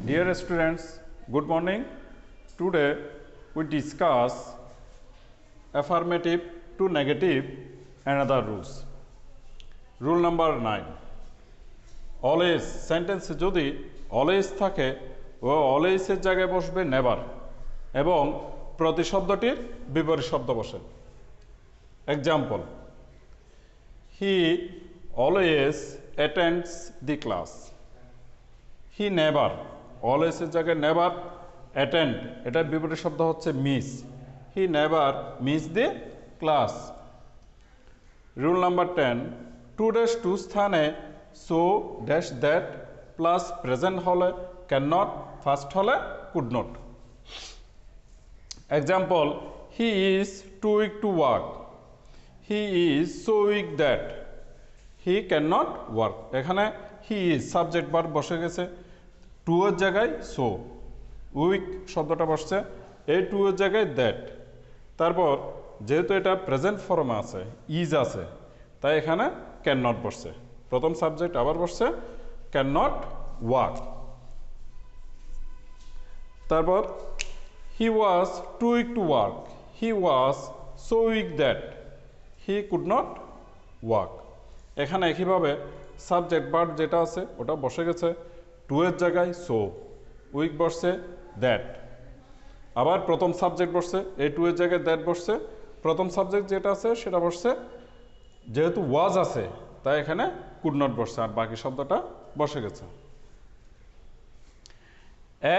Dear students, good morning. Today we discuss affirmative to negative and other rules. Rule number 9. Always sentence যদি always থাকে ও always এর জায়গায় বসবে never এবং প্রতিশব্দটির বিপরীত শব্দ বসে। Example: He always attends the class. He never, always এর জায়গায় never, attend এটার বিপরীত শব্দ হচ্ছে miss. He never miss the class. Rule number 10. To dash to স্থানে so dash that plus present হলে cannot, first হলে could not. Example: He is too weak to work. He is so weak that he cannot work. এখানে he is subject verb বসে গেছে, to এর জায়গায় so, weak শব্দটা বসছে, এই to এর জায়গায় that। তারপর যেহেতু এটা প্রেজেন্ট ফর্মে আছে, is আছে, তাই এখানে ক্যান নট বসছে। প্রথম সাবজেক্ট আবার বসছে ক্যান নট ওয়ার্ক। তারপর he was too weak to work. He was so weak that he could not work. এখানে একইভাবে সাবজেক্ট ভার্ব যেটা আছে ওটা বসে গেছে টু এর জায়গায় সো, উইক বসছে দ্যাট। আবার প্রথম সাবজেক্ট বসছে, এই টু এর জায়গায় দ্যাট বসছে। প্রথম সাবজেক্ট যেটা আছে সেটা বসছে, যেহেতু ওয়াজ আছে তাই এখানে কুড নট বসছে, আর বাকি শব্দটা বসে গেছে।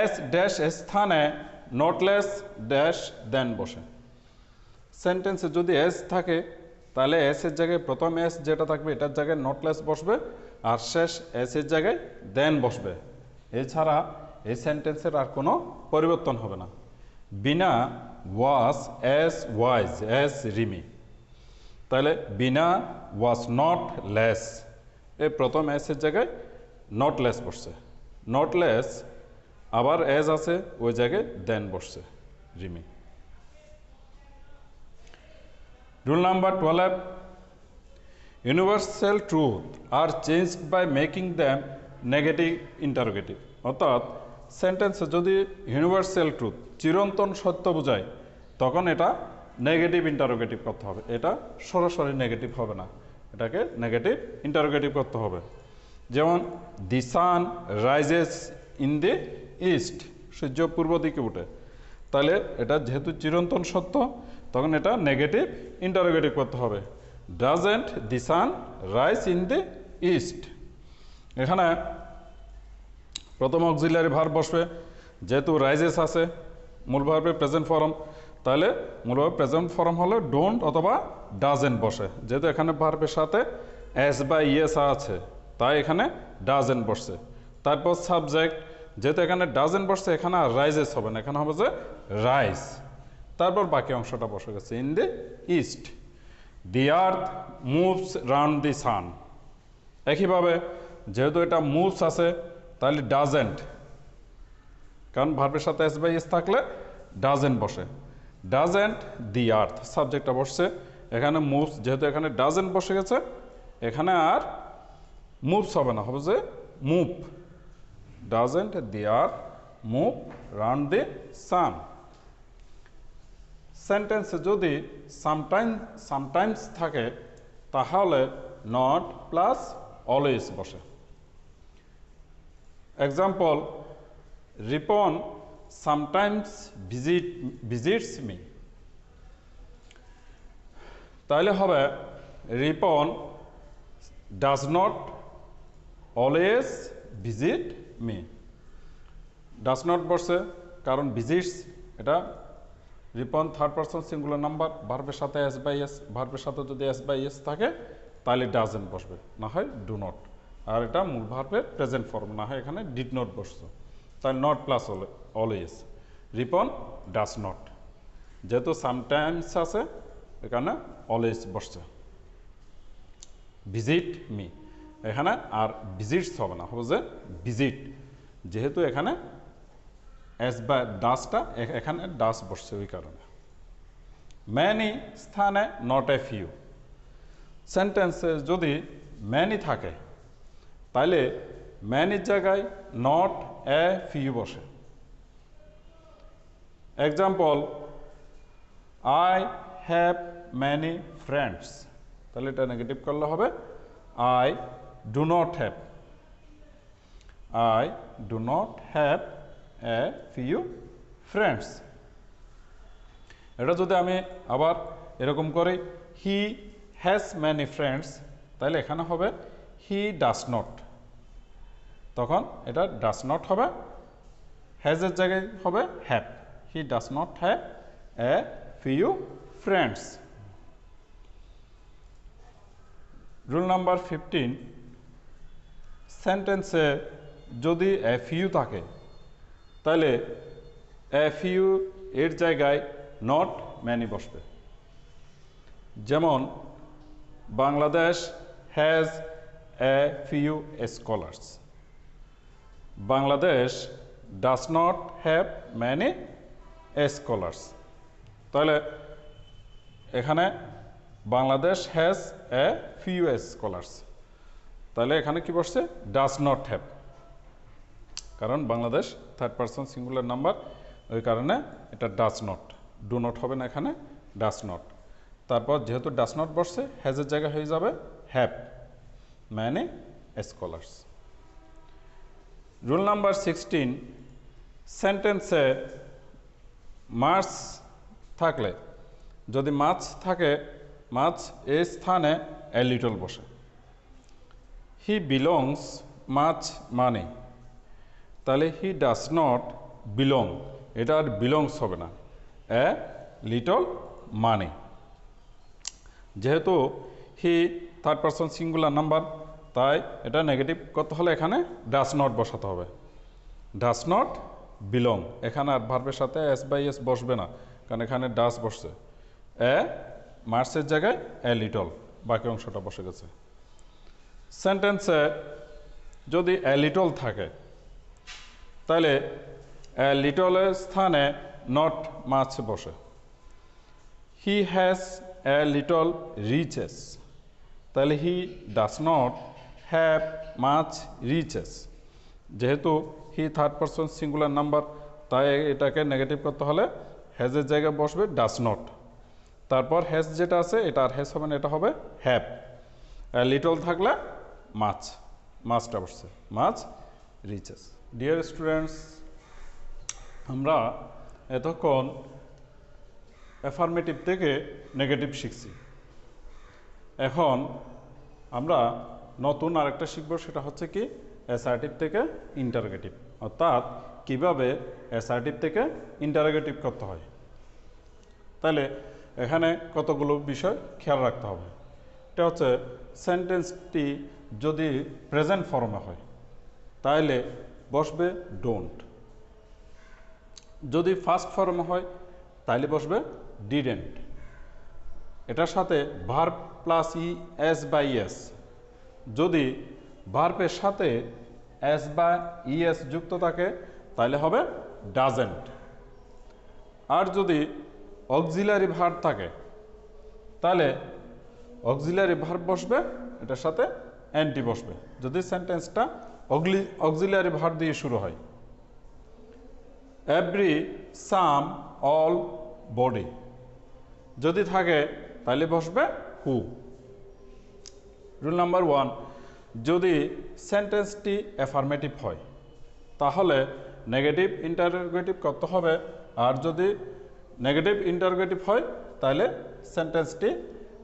এস ড্যাশ স্থানে নটলেস ড্যাশ দেন বসে। সেন্টেন্সে যদি এস থাকে তাহলে এস এর জায়গায় প্রথম এস যেটা থাকবে এটার জায়গায় নটলেস বসবে, আর শেষ এস এর জায়গায় দেন বসবে। এছাড়া এই সেন্টেন্সের আর কোনো পরিবর্তন হবে না। Bina was as wise as Rimi, তাহলে বিনা ওয়াজ নট লেস, এই প্রথম এসের জায়গায় নট লেস বসছে। নট লেস আবার এজ আছে ওই জায়গায় দেন বসছে Rimi. Rule number 12. Universal truth are changed by making them negative interrogative. অর্থাৎ সেন্টেন্সে যদি ইউনিভার্সাল ট্রুথ চিরন্তন সত্য বোঝায় তখন এটা নেগেটিভ ইন্টারোগেটিভ করতে হবে। এটা সরাসরি নেগেটিভ হবে না, এটাকে নেগেটিভ ইন্টারোগেটিভ করতে হবে। যেমন the sun rises in the east, সূর্য পূর্ব দিকে উঠে, তাহলে এটা যেহেতু চিরন্তন সত্য তখন এটা নেগেটিভ ইন্টারোগেটিভ করতে হবে। Doesn't the sun rise in the east. এখানে প্রথম অক্সিলারি ভার্ব বসবে, যেহেতু রাইজেস আছে মূল ভার্বের প্রেজেন্ট ফর্ম, তাহলে মূলভাবে প্রেজেন্ট ফর্ম হলে ডোন্ট অথবা ডাজেন্ট বসে। যেহেতু এখানে ভার্বের সাথে এস বা ইয়েস আছে তাই এখানে ডাজেন্ট বসছে। তারপর সাবজেক্ট, যেহেতু এখানে ডাজেন্ট বসছে এখানে আর রাইজেস হবে না, এখানে হবে যে রাইজ। তারপর বাকি অংশটা বসে গেছে in the east. The earth moves round the sun. একইভাবে যেহেতু এটা মুভস আছে তাহলে ডাজেন্ট, কারণ ভার্বের সাথে এস বা ইয়েস থাকলে ডাজেন্ট বসে। ডাজেন্ট দি আর্থ সাবজেক্টটা বসছে, এখানে মুভস, যেহেতু এখানে ডাজেন্ট বসে গেছে এখানে আর মুভস হবে না, হবে যে move. Doesn't the earth move round the sun. সেন্টেন্সে যদি সামটাইমস থাকে তাহলে নট প্লাস অলওয়েজ বসে। Example: Ripon sometimes visits me. তাহলে হবে Ripon does not always visit me. does not বসে কারণ visits এটা Ripon third person singular number, ভার্বের সাথে এস বাই এস, ভার্বের সাথে যদি এস বাই এস থাকে তাহলে ডাজেন্ট বসবে, না হয় ডু নট। আর এটা মূল ভার্বের প্রেজেন্ট ফর্ম, না হয় এখানে ডিড নট বসছে, তাই not plus always. Ripon does not, যেহেতু সামটাইমস আছে এখানে অলওয়েজ বসছে। ভিজিট মি, এখানে আর ভিজিটস হবে না, হবে যে ভিজিট, যেহেতু এখানে এস বা ডাসটা এখানে ডাস বসছে ওই কারণে। ম্যানি স্থানে নট এ ফিউ। সেন্টেন্সে যদি ম্যানি থাকে তাহলে ম্যানির জায়গায় নট এ ফিউ বসে। Example, I have many friends, তাহলে এটা নেগেটিভ করলে হবে I do not have. I do not have a few friends. এটা যদি আমি আবার এরকম করি, হি হ্যাজ ম্যানি ফ্রেন্ডস, তাহলে এখানে হবে হি ডাস নট। তখন এটা ডাস নট হবে, হ্যাজের জায়গায় হবে have. He does not have a few friends. Rule number 15, সেন্টেন্সে যদি এ ফিউ থাকে তাহলে এ ফিউ এর জায়গায় নট ম্যানি বসবে। যেমন, Bangladesh has a few scholars. Bangladesh does not have many scholars. তাহলে এখানে Bangladesh has a few scholars, তাহলে এখানে কি বসছে? ডাস নট হ্যাভ, কারণ Bangladesh third person singular number, ওই কারণে এটা ডাস নট। ডু নট হবে না, এখানে ডাস নট। তারপর যেহেতু ডাস নট বসছে, হ্যাজের জায়গায় হয়ে যাবে have many scholars. Rule number 16, সেন্টেন্সে মাছ থাকলে, যদি মাছ থাকে, মাছ এর স্থানে এ লিটল বসে। হি বিলংস মাছ মানি, তাহলে হি ডাস নট বিলং, এটা আর বিলংস হবে না, এ লিটল মানি। যেহেতু he third person singular number, তাই এটা নেগেটিভ করতে হলে এখানে ডাস নট বসাতে হবে। ডাস নট বিলং, এখানে আর ভার্বের সাথে এস বাই এস বসবে না, কারণ এখানে ডাস বসছে। এ মার্সের জায়গায় এ লিটল, বাকি অংশটা বসে গেছে। সেন্টেন্সে যদি এ লিটল থাকে তাহলে এ লিটলের স্থানে নট মাছ বসে। He has a little riches, তাহলে he does not have much riches. যেহেতু he third person singular number, তাই এটাকে নেগেটিভ করতে হলে হ্যাজের জায়গায় বসবে ডাস নট। তারপর হ্যাজ যেটা আছে এটা আর হ্যাজ হবে না, এটা হবে হ্যাভ। লিটল থাকলে মাছ, মাছটা বসছে, মাছ রিচেস। ডিয়ার স্টুডেন্টস, আমরা এতক্ষণ অ্যাফার্মেটিভ থেকে নেগেটিভ শিখছি। এখন আমরা নতুন আরেকটা শিখব, সেটা হচ্ছে কি অ্যাসার্টিভ থেকে ইন্টারোগেটিভ, অর্থাৎ কিভাবে অ্যাসার্টিভ থেকে ইন্টারোগেটিভ করতে হয়। তাহলে এখানে কতগুলো বিষয় খেয়াল রাখতে হবে। এটা হচ্ছে, সেন্টেন্সটি যদি প্রেজেন্ট ফর্মে হয় তাহলে বসবে ডোন্ট। যদি ফার্স্ট ফর্মে হয় তাহলে বসবে ডিডেন্ট। এটার সাথে verb plus E S by S. যদি ভার্বের সাথে এস বা ইএস যুক্ত থাকে তাহলে হবে ডাজেন্ট। আর যদি অক্সিলারি ভার্ব থাকে তাহলে অক্সিলারি ভার্ব বসবে, এটার সাথে অ্যান্টি বসবে, যদি সেন্টেন্সটা অক্সিলারি ভার্ব দিয়ে শুরু হয়। এভরি, সাম, অল, বডি যদি থাকে তাহলে বসবে হু। রুল নাম্বার 1, যদি সেন্টেন্সটি অ্যাফার্মেটিভ হয় তাহলে নেগেটিভ ইন্টারোগেটিভ করতে হবে, আর যদি নেগেটিভ ইন্টারোগেটিভ হয় তাহলে সেন্টেন্সটি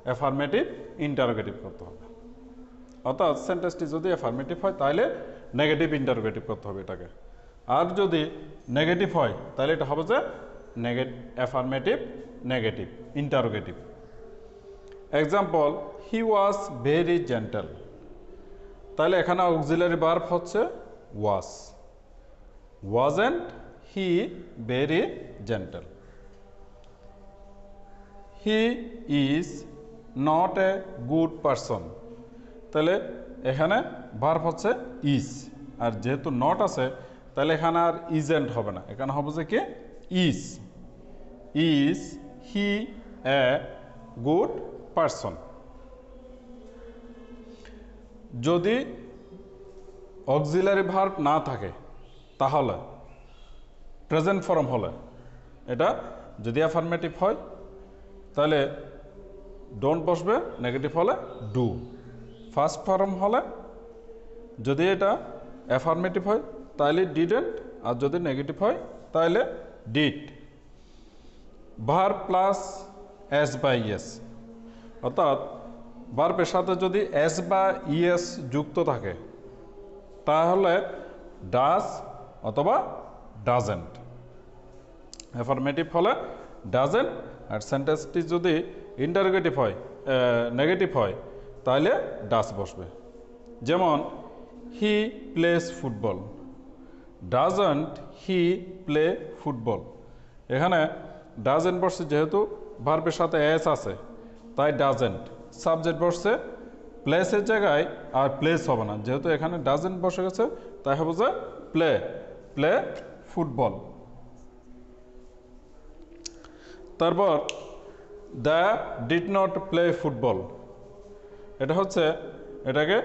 অ্যাফার্মেটিভ ইন্টারোগেটিভ করতে হবে। অর্থাৎ সেন্টেন্সটি যদি অ্যাফার্মেটিভ হয় তাহলে নেগেটিভ ইন্টারোগেটিভ করতে হবে এটাকে, আর যদি নেগেটিভ হয় তাহলে এটা হবে যে affirmative negative interrogative. Example, he was very gentle, তাহলে এখানে অক্সিলারি ভার্ব হচ্ছে was. Wasn't he very gentle. He is not a good person, তাহলে এখানে ভার্ব হচ্ছে ইজ, আর যেহেতু নট আছে তাহলে এখানে আর ইজেন্ট হবে না, এখানে হবে যে কি is. Is he A good person. যদি অক্সিলারি ভার্ব না থাকে তাহলে, প্রেজেন্ট ফর্ম হলে, এটা যদি অ্যাফার্মেটিভ হয় তাহলে ডোন্ট বসবে, নেগেটিভ হলে ডু। ফার্স্ট ফর্ম হলে যদি এটা অ্যাফার্মেটিভ হয় তাহলে ডিডেন্ট, আর যদি নেগেটিভ হয় তাহলে ডিড। ভার্ব প্লাস এস বা ইএস, অর্থাৎ ভার্বের সাথে যদি এস বা ইএস যুক্ত থাকে তাহলে ডাজ অথবা ডাজেন্ট। অ্যাফার্মেটিভ হলে ডাজেন্ট, আর সেন্টেন্সটি যদি ইন্টারোগেটিভ হয়, নেগেটিভ হয়, তাহলে ডাজ বসবে। যেমন he plays football, doesn't he play football. এখানে ডাজেন্ট বসছে যেহেতু ভার্বের সাথে এস আছে তাই ডাজেন্ট। সাবজেক্ট বসছে প্লেসের জায়গায়, আর প্লেস হবে না, যেহেতু এখানে ডাজেন্ট বসে গেছে তাই হবে যে প্লে, প্লে ফুটবল। তারপর the did not play football, এটা হচ্ছে এটাকে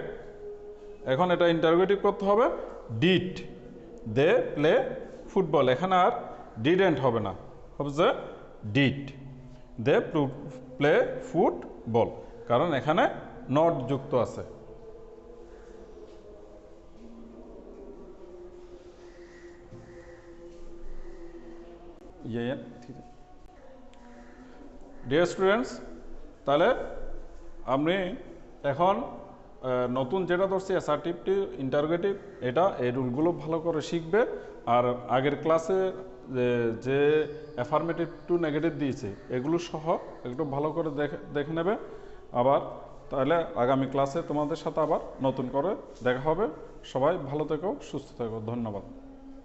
এখন এটা ইন্টারোগেটিভ করতে হবে ডিড দে প্লে ফুটবল। এখানে আর ডিডেন্ট হবে না, হবে যে ডিড দে প্লে ফুটবল, কারণ এখানে নট যুক্ত আছে। ডিয়ার স্টুডেন্টস, তাহলে আমি এখন নতুন যেটা ধরছি অ্যাসার্টিভটি ইন্টারোগেটিভ, এই রুলগুলো ভালো করে শিখবে। আর আগের ক্লাসে যে অ্যাফার্মেটিভ টু নেগেটিভ দিয়েছে এগুলো সহ একটু ভালো করে দেখে নেবে আবার, তাহলে আগামী ক্লাসে তোমাদের সাথে আবার নতুন করে দেখা হবে। সবাই ভালো থেকো, সুস্থ থেকো, ধন্যবাদ।